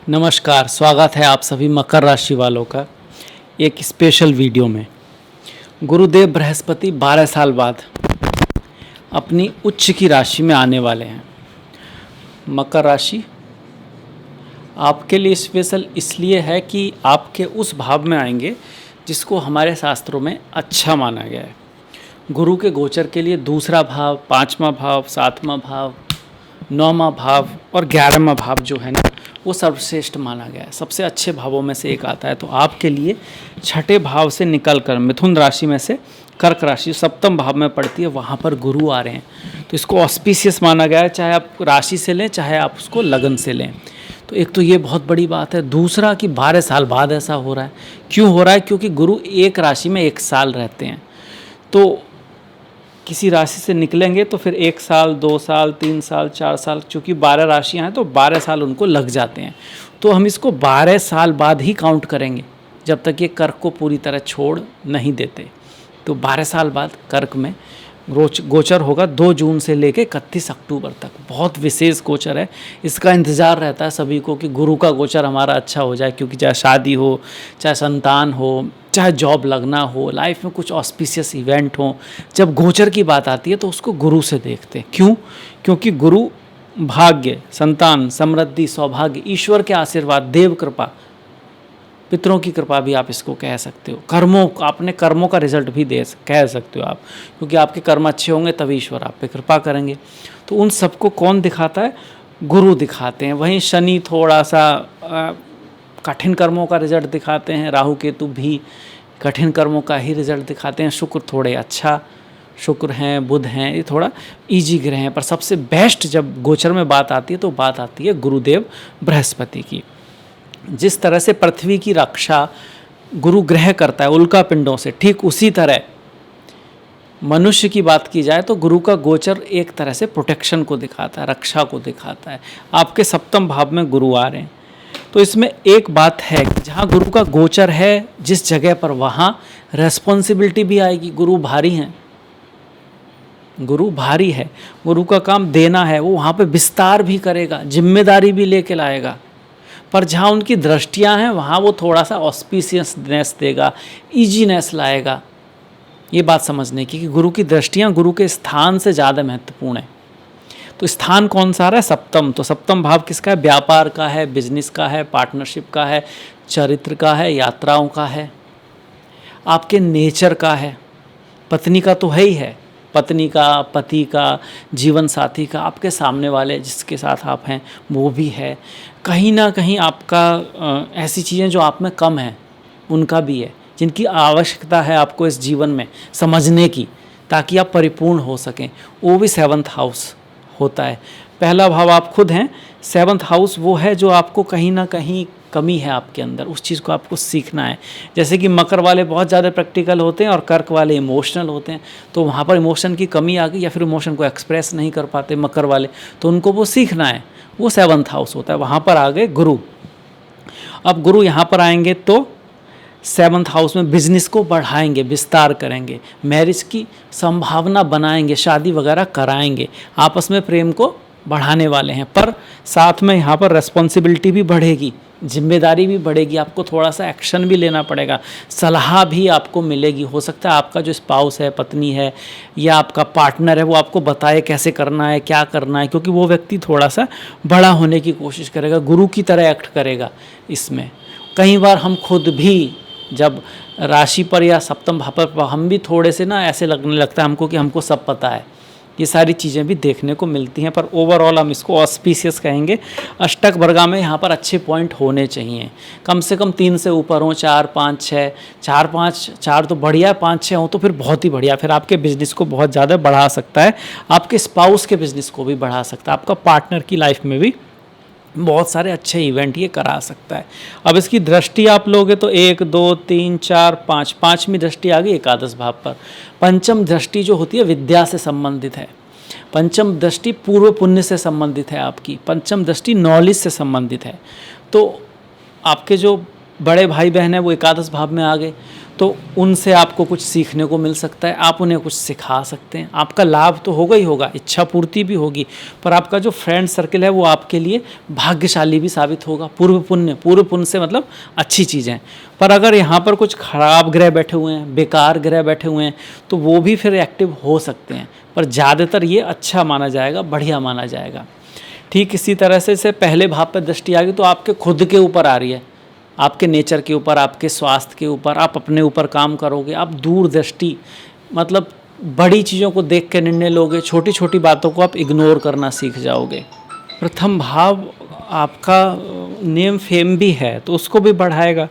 नमस्कार, स्वागत है आप सभी मकर राशि वालों का एक स्पेशल वीडियो में। गुरुदेव बृहस्पति 12 साल बाद अपनी उच्च की राशि में आने वाले हैं। मकर राशि आपके लिए स्पेशल इसलिए है कि आपके उस भाव में आएंगे जिसको हमारे शास्त्रों में अच्छा माना गया है। गुरु के गोचर के लिए दूसरा भाव, पाँचवा भाव, सातवां भाव, नौवां भाव और 11वां भाव जो है ना, वो सर्वश्रेष्ठ माना गया है। सबसे अच्छे भावों में से एक आता है। तो आपके लिए छठे भाव से निकलकर मिथुन राशि में से कर्क राशि सप्तम भाव में पड़ती है, वहाँ पर गुरु आ रहे हैं। तो इसको ऑस्पिशियस माना गया है, चाहे आप राशि से लें चाहे आप उसको लगन से लें। तो एक तो ये बहुत बड़ी बात है। दूसरा कि 12 साल बाद ऐसा हो रहा है। क्यों हो रहा है? क्योंकि गुरु एक राशि में 1 साल रहते हैं। तो किसी राशि से निकलेंगे तो फिर 1 साल, 2 साल, 3 साल, 4 साल, चूँकि 12 राशियाँ हैं तो 12 साल उनको लग जाते हैं। तो हम इसको 12 साल बाद ही काउंट करेंगे, जब तक ये कर्क को पूरी तरह छोड़ नहीं देते। तो 12 साल बाद कर्क में गोचर होगा 2 जून से लेके 31 अक्टूबर तक। बहुत विशेष गोचर है। इसका इंतज़ार रहता है सभी को कि गुरु का गोचर हमारा अच्छा हो जाए, क्योंकि चाहे शादी हो, चाहे संतान हो, चाहे जॉब लगना हो, लाइफ में कुछ ऑस्पिशियस इवेंट हो, जब गोचर की बात आती है तो उसको गुरु से देखते हैं। क्यों? क्योंकि गुरु भाग्य, संतान, समृद्धि, सौभाग्य, ईश्वर के आशीर्वाद, देव कृपा, पितरों की कृपा भी आप इसको कह सकते हो। कर्मों, अपने कर्मों का रिजल्ट भी कह सकते हो आप, क्योंकि आपके कर्म अच्छे होंगे तभी ईश्वर आप पे कृपा करेंगे। तो उन सबको कौन दिखाता है? गुरु दिखाते हैं। वहीं शनि थोड़ा सा कठिन कर्मों का रिजल्ट दिखाते हैं। राहु केतु भी कठिन कर्मों का ही रिजल्ट दिखाते हैं। शुक्र थोड़े अच्छा, शुक्र हैं, बुध हैं, ये थोड़ा ईजी ग्रह हैं। पर सबसे बेस्ट जब गोचर में बात आती है तो बात आती है गुरुदेव बृहस्पति की। जिस तरह से पृथ्वी की रक्षा गुरु ग्रह करता है उल्का पिंडों से, ठीक उसी तरह मनुष्य की बात की जाए तो गुरु का गोचर एक तरह से प्रोटेक्शन को दिखाता है, रक्षा को दिखाता है। आपके सप्तम भाव में गुरु आ रहे हैं। तो इसमें एक बात है कि जहाँ गुरु का गोचर है जिस जगह पर, वहाँ रेस्पॉन्सिबिलिटी भी आएगी। गुरु भारी हैं, गुरु भारी है, गुरु का काम देना है। वो वहाँ पे विस्तार भी करेगा, जिम्मेदारी भी लेके लाएगा। पर जहाँ उनकी दृष्टियाँ हैं वहाँ वो थोड़ा सा ऑस्पिशियसनेस देगा, ईजीनेस लाएगा। ये बात समझने की कि गुरु की दृष्टियाँ गुरु के स्थान से ज़्यादा महत्वपूर्ण है। तो स्थान कौन सा आ रहा है? सप्तम। तो सप्तम भाव किसका है? व्यापार का है, बिजनेस का है, पार्टनरशिप का है, चरित्र का है, यात्राओं का है, आपके नेचर का है। पत्नी का तो है ही है, पत्नी का, पति का, जीवन साथी का, आपके सामने वाले जिसके साथ आप हैं वो भी है। कहीं ना कहीं आपका ऐसी चीज़ें जो आप में कम हैं उनका भी है, जिनकी आवश्यकता है आपको इस जीवन में समझने की, ताकि आप परिपूर्ण हो सकें। वो भी 7th हाउस होता है। पहला भाव आप खुद हैं, 7th हाउस वो है जो आपको कहीं ना कहीं कमी है आपके अंदर, उस चीज़ को आपको सीखना है। जैसे कि मकर वाले बहुत ज़्यादा प्रैक्टिकल होते हैं और कर्क वाले इमोशनल होते हैं। तो वहाँ पर इमोशन की कमी आ गई या फिर इमोशन को एक्सप्रेस नहीं कर पाते मकर वाले, तो उनको वो सीखना है। वो 7th हाउस होता है। वहाँ पर आ गए गुरु। अब गुरु यहाँ पर आएंगे तो 7th हाउस में बिजनेस को बढ़ाएंगे, विस्तार करेंगे, मैरिज की संभावना बनाएंगे, शादी वगैरह कराएंगे, आपस में प्रेम को बढ़ाने वाले हैं। पर साथ में यहाँ पर रेस्पॉन्सिबिलिटी भी बढ़ेगी, जिम्मेदारी भी बढ़ेगी। आपको थोड़ा सा एक्शन भी लेना पड़ेगा, सलाह भी आपको मिलेगी। हो सकता है आपका जो स्पाउस है, पत्नी है या आपका पार्टनर है, वो आपको बताए कैसे करना है, क्या करना है, क्योंकि वो व्यक्ति थोड़ा सा बड़ा होने की कोशिश करेगा, गुरु की तरह एक्ट करेगा इसमें। कई बार हम खुद भी जब राशि पर या सप्तम भाव पर हम भी थोड़े से ना ऐसे लगने लगता है हमको कि हमको सब पता है। ये सारी चीज़ें भी देखने को मिलती हैं। पर ओवरऑल हम इसको ऑस्पिशियस कहेंगे। अष्टक वर्गा में यहाँ पर अच्छे पॉइंट होने चाहिए, कम से कम 3 से ऊपर हों, 4, 5, 6, 4, 5, 4 तो बढ़िया, 5, 6 हो तो फिर बहुत ही बढ़िया। फिर आपके बिजनेस को बहुत ज़्यादा बढ़ा सकता है, आपके स्पाउस के बिजनेस को भी बढ़ा सकता है, आपका पार्टनर की लाइफ में भी बहुत सारे अच्छे इवेंट ये करा सकता है। अब इसकी दृष्टि आप लोगे तो 1, 2, 3, 4, 5, 5वीं दृष्टि आ गई एकादश भाव पर। पंचम दृष्टि जो होती है विद्या से संबंधित है। पंचम दृष्टि पूर्व पुण्य से संबंधित है आपकी। पंचम दृष्टि नॉलेज से संबंधित है। तो आपके जो बड़े भाई बहन हैं वो एकादश भाव में आ गए, तो उनसे आपको कुछ सीखने को मिल सकता है, आप उन्हें कुछ सिखा सकते हैं, आपका लाभ तो होगा ही होगा, इच्छा पूर्ति भी होगी, पर आपका जो फ्रेंड सर्कल है वो आपके लिए भाग्यशाली भी साबित होगा। पूर्व पुण्य से मतलब अच्छी चीज़ें। पर अगर यहाँ पर कुछ खराब ग्रह बैठे हुए हैं, बेकार ग्रह बैठे हुए हैं, तो वो भी फिर एक्टिव हो सकते हैं, पर ज़्यादातर ये अच्छा माना जाएगा, बढ़िया माना जाएगा। ठीक इसी तरह से पहले भाव पर दृष्टि आ गई तो आपके खुद के ऊपर आ रही है, आपके नेचर के ऊपर, आपके स्वास्थ्य के ऊपर, आप अपने ऊपर काम करोगे, आप दूरदृष्टि मतलब बड़ी चीज़ों को देख के निर्णय लोगे, छोटी छोटी बातों को आप इग्नोर करना सीख जाओगे। प्रथम भाव आपका नेम फेम भी है तो उसको भी बढ़ाएगा।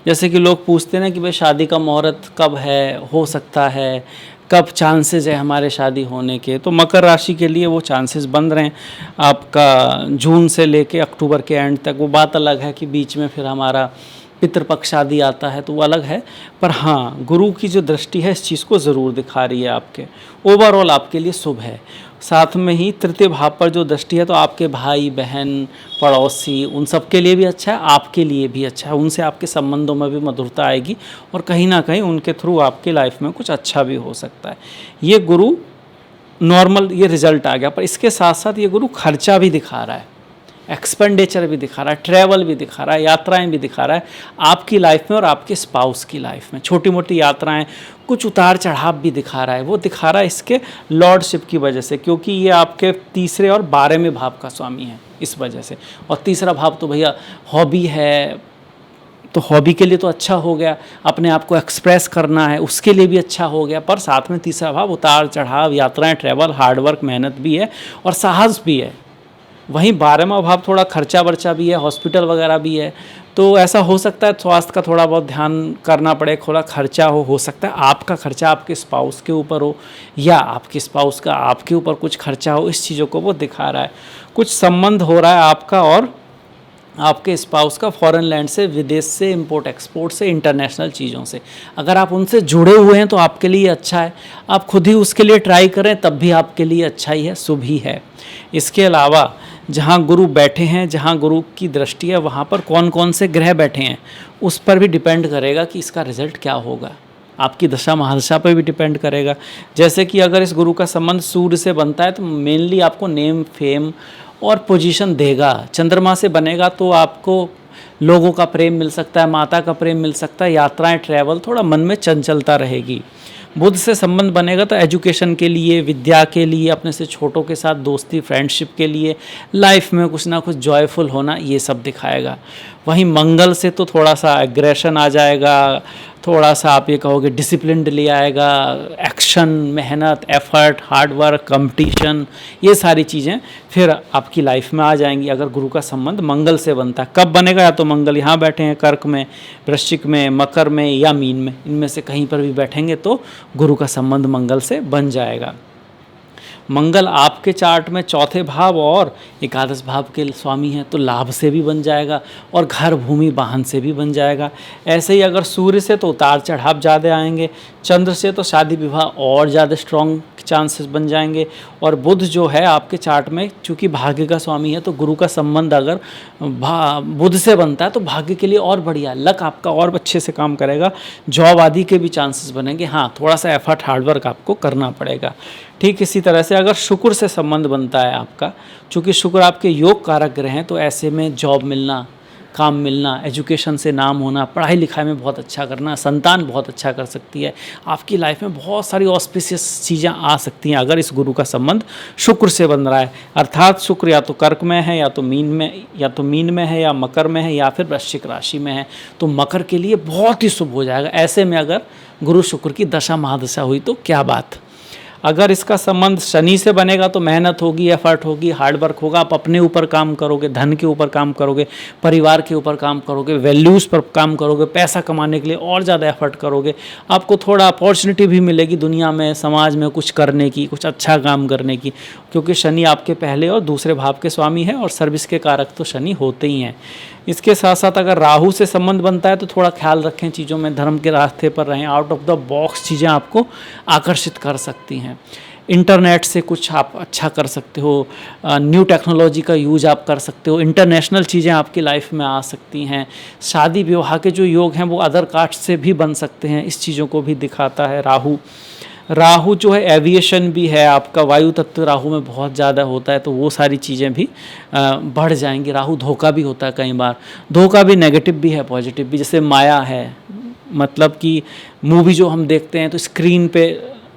जैसे कि लोग पूछते हैं ना कि भाई शादी का मुहूर्त कब है, हो सकता है, कब चांसेस है हमारे शादी होने के, तो मकर राशि के लिए वो चांसेस बन रहे हैं आपका जून से लेके अक्टूबर के एंड तक। वो बात अलग है कि बीच में फिर हमारा पितृपक्ष शादी आता है तो वो अलग है, पर हाँ गुरु की जो दृष्टि है इस चीज़ को ज़रूर दिखा रही है, आपके ओवरऑल आपके लिए शुभ है। साथ में ही तृतीय भाव पर जो दृष्टि है तो आपके भाई बहन पड़ोसी उन सब के लिए भी अच्छा है, आपके लिए भी अच्छा है, उनसे आपके संबंधों में भी मधुरता आएगी और कहीं ना कहीं उनके थ्रू आपकी लाइफ में कुछ अच्छा भी हो सकता है। ये गुरु नॉर्मल ये रिजल्ट आ गया, पर इसके साथ साथ ये गुरु खर्चा भी दिखा रहा है, एक्सपेंडिचर भी दिखा रहा है, ट्रैवल भी दिखा रहा है, यात्राएं भी दिखा रहा है आपकी लाइफ में और आपके स्पाउस की लाइफ में। छोटी मोटी यात्राएं, कुछ उतार चढ़ाव भी दिखा रहा है, वो दिखा रहा है इसके लॉर्डशिप की वजह से, क्योंकि ये आपके तीसरे और 12वें भाव का स्वामी है इस वजह से। और तीसरा भाव तो भैया हॉबी है, तो हॉबी के लिए तो अच्छा हो गया, अपने आप को एक्सप्रेस करना है उसके लिए भी अच्छा हो गया, पर साथ में तीसरा भाव उतार चढ़ाव, यात्राएं, ट्रैवल, हार्डवर्क, मेहनत भी है और साहस भी है। वहीं 12वां भाव थोड़ा खर्चा वर्चा भी है, हॉस्पिटल वगैरह भी है, तो ऐसा हो सकता है स्वास्थ्य का थोड़ा बहुत ध्यान करना पड़े, थोड़ा खर्चा हो सकता है आपका खर्चा आपके स्पाउस के ऊपर हो या आपके स्पाउस का आपके ऊपर कुछ खर्चा हो, इस चीज़ों को वो दिखा रहा है। कुछ संबंध हो रहा है आपका और आपके स्पाउस का फॉरेन लैंड से, विदेश से, इंपोर्ट एक्सपोर्ट से, इंटरनेशनल चीज़ों से। अगर आप उनसे जुड़े हुए हैं तो आपके लिए अच्छा है, आप खुद ही उसके लिए ट्राई करें तब भी आपके लिए अच्छा ही है, शुभ ही है। इसके अलावा जहाँ गुरु बैठे हैं, जहाँ गुरु की दृष्टि है, वहाँ पर कौन कौन से ग्रह बैठे हैं उस पर भी डिपेंड करेगा कि इसका रिजल्ट क्या होगा, आपकी दशा महादशा पर भी डिपेंड करेगा। जैसे कि अगर इस गुरु का संबंध सूर्य से बनता है तो मेनली आपको नेम फेम और पोजीशन देगा। चंद्रमा से बनेगा तो आपको लोगों का प्रेम मिल सकता है, माता का प्रेम मिल सकता है, यात्राएं, ट्रैवल, थोड़ा मन में चंचलता रहेगी। बुध से संबंध बनेगा तो एजुकेशन के लिए, विद्या के लिए, अपने से छोटों के साथ दोस्ती, फ्रेंडशिप के लिए, लाइफ में कुछ ना कुछ जॉयफुल होना, ये सब दिखाएगा। वहीं मंगल से तो थोड़ा सा एग्रेशन आ जाएगा, थोड़ा सा आप ये कहोगे डिसिप्लिन ले आएगा, एक्शन, मेहनत, एफर्ट, हार्डवर्क, कंपटीशन, ये सारी चीज़ें फिर आपकी लाइफ में आ जाएंगी अगर गुरु का संबंध मंगल से बनता है। कब बनेगा? या तो मंगल यहाँ बैठे हैं कर्क में, वृश्चिक में, मकर में या मीन में, इनमें से कहीं पर भी बैठेंगे तो गुरु का संबंध मंगल से बन जाएगा। मंगल आपके चार्ट में चौथे भाव और एकादश भाव के स्वामी हैं तो लाभ से भी बन जाएगा और घर, भूमि, वाहन से भी बन जाएगा। ऐसे ही अगर सूर्य से तो उतार चढ़ाव ज़्यादा आएंगे, चंद्र से तो शादी विवाह और ज़्यादा स्ट्रॉन्ग चांसेस बन जाएंगे, और बुध जो है आपके चार्ट में चूँकि भाग्य का स्वामी है तो गुरु का संबंध अगर बुध से बनता है तो भाग्य के लिए और बढ़िया, लक आपका और अच्छे से काम करेगा, जॉब आदि के भी चांसेस बनेंगे। हाँ, थोड़ा सा एफर्ट, हार्डवर्क आपको करना पड़ेगा। ठीक इसी तरह से अगर शुक्र से संबंध बनता है आपका, चूँकि शुक्र आपके योग कारक ग्रह हैं, तो ऐसे में जॉब मिलना, काम मिलना, एजुकेशन से नाम होना, पढ़ाई लिखाई में बहुत अच्छा करना, संतान बहुत अच्छा कर सकती है, आपकी लाइफ में बहुत सारी ऑस्पिशियस चीज़ें आ सकती हैं अगर इस गुरु का संबंध शुक्र से बन रहा है। अर्थात शुक्र या तो कर्क में है, या तो मीन में है, या मकर में है, या फिर वृश्चिक राशि में है, तो मकर के लिए बहुत ही शुभ हो जाएगा। ऐसे में अगर गुरु शुक्र की दशा महादशा हुई तो क्या बात। अगर इसका संबंध शनि से बनेगा तो मेहनत होगी, एफर्ट होगी, हार्डवर्क होगा, आप अपने ऊपर काम करोगे, धन के ऊपर काम करोगे, परिवार के ऊपर काम करोगे, वैल्यूज़ पर काम करोगे, पैसा कमाने के लिए और ज़्यादा एफर्ट करोगे, आपको थोड़ा अपॉर्चुनिटी भी मिलेगी दुनिया में, समाज में कुछ करने की, कुछ अच्छा काम करने की, क्योंकि शनि आपके पहले और दूसरे भाव के स्वामी है और सर्विस के कारक तो शनि होते ही हैं। इसके साथ साथ अगर राहु से संबंध बनता है तो थोड़ा ख्याल रखें चीज़ों में, धर्म के रास्ते पर रहें, आउट ऑफ द बॉक्स चीज़ें आपको आकर्षित कर सकती हैं। इंटरनेट से कुछ आप अच्छा कर सकते हो, न्यू टेक्नोलॉजी का यूज आप कर सकते हो, इंटरनेशनल चीज़ें आपकी लाइफ में आ सकती हैं। शादी विवाह के जो योग हैं वो अदर कास्ट से भी बन सकते हैं, इस चीज़ों को भी दिखाता है राहु। राहु जो है एविएशन भी है आपका, वायु तत्व राहु में बहुत ज़्यादा होता है, तो वो सारी चीज़ें भी बढ़ जाएंगी। राहु धोखा भी होता है कई बार, धोखा भी नेगेटिव भी है पॉजिटिव भी। जैसे माया है, मतलब कि मूवी जो हम देखते हैं तो स्क्रीन पे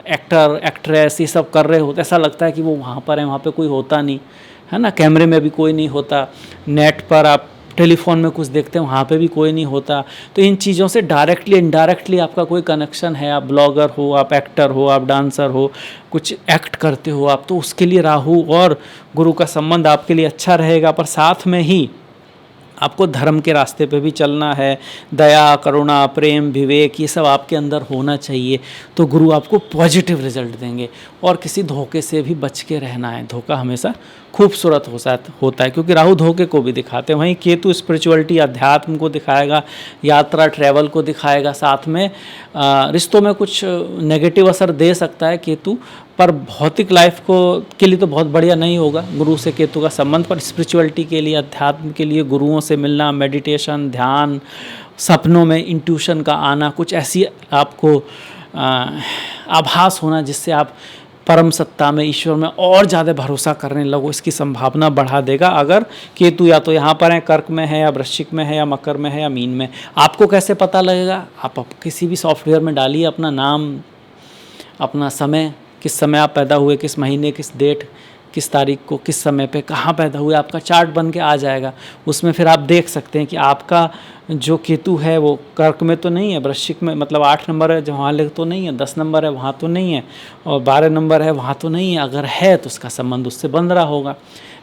एक्टर एक्ट्रेस ये सब कर रहे होते, ऐसा लगता है कि वो वहाँ पर है, वहाँ पे कोई होता नहीं है ना, कैमरे में भी कोई नहीं होता। नेट पर आप टेलीफोन में कुछ देखते हैं, वहाँ पे भी कोई नहीं होता। तो इन चीज़ों से डायरेक्टली इनडायरेक्टली आपका कोई कनेक्शन है, आप ब्लॉगर हो, आप एक्टर हो, आप डांसर हो, कुछ एक्ट करते हो आप, तो उसके लिए राहु और गुरु का संबंध आपके लिए अच्छा रहेगा। पर साथ में ही आपको धर्म के रास्ते पे भी चलना है, दया, करुणा, प्रेम, विवेक ये सब आपके अंदर होना चाहिए, तो गुरु आपको पॉजिटिव रिजल्ट देंगे। और किसी धोखे से भी बच के रहना है, धोखा हमेशा खूबसूरत होता है, क्योंकि राहु धोखे को भी दिखाते हैं। वहीं केतु स्पिरिचुअलिटी, अध्यात्म को दिखाएगा, यात्रा, ट्रैवल को दिखाएगा। साथ में रिश्तों में कुछ नेगेटिव असर दे सकता है केतु, पर भौतिक लाइफ को के लिए तो बहुत बढ़िया नहीं होगा गुरु से केतु का संबंध। पर स्पिरिचुअलिटी के लिए, अध्यात्म के लिए गुरुओं से मिलना, मेडिटेशन, ध्यान, सपनों में इंट्यूशन का आना, कुछ ऐसी आपको आभास होना जिससे आप परम सत्ता में, ईश्वर में और ज़्यादा भरोसा करने लगो, इसकी संभावना बढ़ा देगा। अगर केतु या तो यहाँ पर है, कर्क में है, या वृश्चिक में है, या मकर में है, या मीन में। आपको कैसे पता लगेगा? आप किसी भी सॉफ्टवेयर में डालिए अपना नाम, अपना समय, किस समय आप पैदा हुए, किस महीने, किस डेट, किस तारीख को, किस समय पे, कहाँ पैदा हुए, आपका चार्ट बन के आ जाएगा। उसमें फिर आप देख सकते हैं कि आपका जो केतु है वो कर्क में तो नहीं है, वृश्चिक में, मतलब 8 नंबर है जो वहाँ लिख तो नहीं है, 10 नंबर है वहाँ तो नहीं है, और 12 नंबर है वहाँ तो नहीं है। अगर है तो उसका संबंध उससे बन रहा होगा,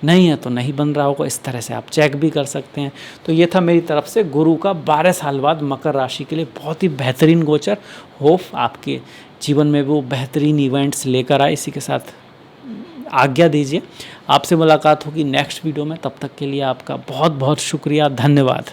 नहीं है तो नहीं बन रहा होगा। इस तरह से आप चेक भी कर सकते हैं। तो ये था मेरी तरफ से गुरु का 12 साल बाद मकर राशि के लिए बहुत ही बेहतरीन गोचर। होप आपके जीवन में वो बेहतरीन इवेंट्स लेकर आए। इसी के साथ आज्ञा दीजिए, आपसे मुलाकात होगी नेक्स्ट वीडियो में। तब तक के लिए आपका बहुत बहुत शुक्रिया, धन्यवाद।